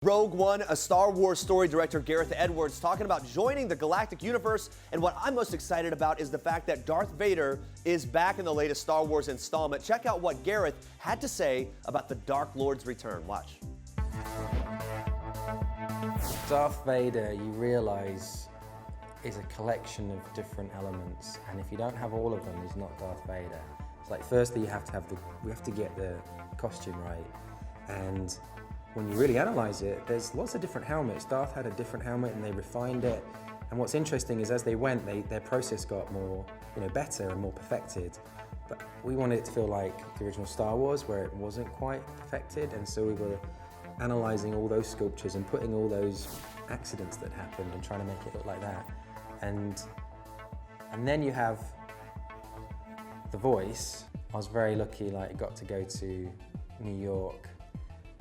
Rogue One, a Star Wars story director, Gareth Edwards, talking about joining the galactic universe. And what I'm most excited about is the fact that Darth Vader is back in the latest Star Wars installment. Check out what Gareth had to say about the Dark Lord's return. Watch. Darth Vader, you realize, is a collection of different elements. And if you don't have all of them, he's not Darth Vader. It's like, firstly, we have to get the costume right. And when you really analyze it, there's lots of different helmets. Darth had a different helmet and they refined it. And what's interesting is as they went, their process got more, better and more perfected. But we wanted it to feel like the original Star Wars, where it wasn't quite perfected. And so we were analyzing all those sculptures and putting all those accidents that happened and trying to make it look like that. And then you have the voice. I was very lucky, I got to go to New York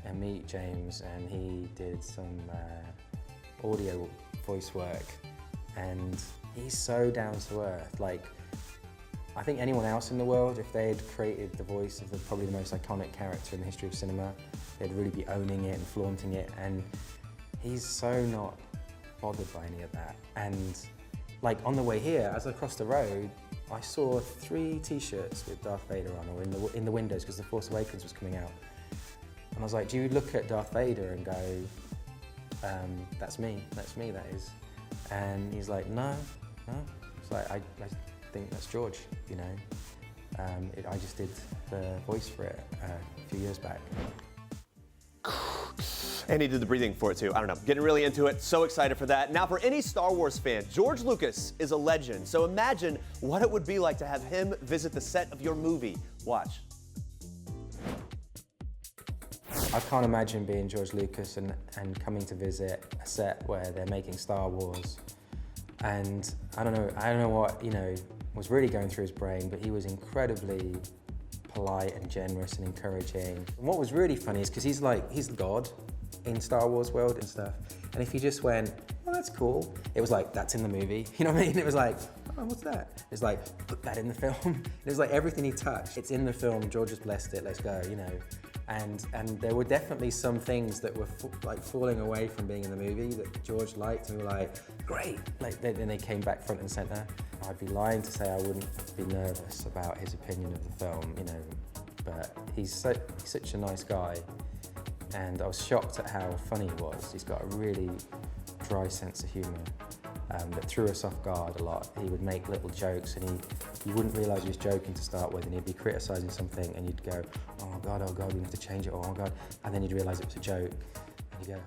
and meet James, and he did some audio voice work, and he's so down to earth. I think anyone else in the world, if they had created the voice of probably the most iconic character in the history of cinema, they'd really be owning it and flaunting it, and he's so not bothered by any of that. And on the way here, as I crossed the road, I saw 3 t-shirts with Darth Vader on, or in the windows, because The Force Awakens was coming out. And I was like, do you look at Darth Vader and go, that's me, that is. And he's like, no. It's like, I think that's George, I just did the voice for it a few years back. And he did the breathing for it too. I don't know, getting really into it. So excited for that. Now, for any Star Wars fan, George Lucas is a legend. So imagine what it would be like to have him visit the set of your movie. Watch. I can't imagine being George Lucas and coming to visit a set where they're making Star Wars. And I don't know what, was really going through his brain, but he was incredibly polite and generous and encouraging. And what was really funny is because he's God in Star Wars world and stuff. And if he just went, oh, that's cool, it was like, that's in the movie. You know what I mean? It was like, oh, what's that? It's like, put that in the film. It was like everything he touched, it's in the film, George has blessed it, let's go, And there were definitely some things that were falling away from being in the movie that George liked, and we were like, great. Then they came back front and center. I'd be lying to say I wouldn't be nervous about his opinion of the film, but he's such a nice guy. And I was shocked at how funny he was. He's got a really dry sense of humor that threw us off guard a lot. He would make little jokes, and you wouldn't realize he was joking to start with, and he'd be criticizing something, and you'd go, oh God, we have to change it, oh God. And then you'd realize it was a joke, and you go,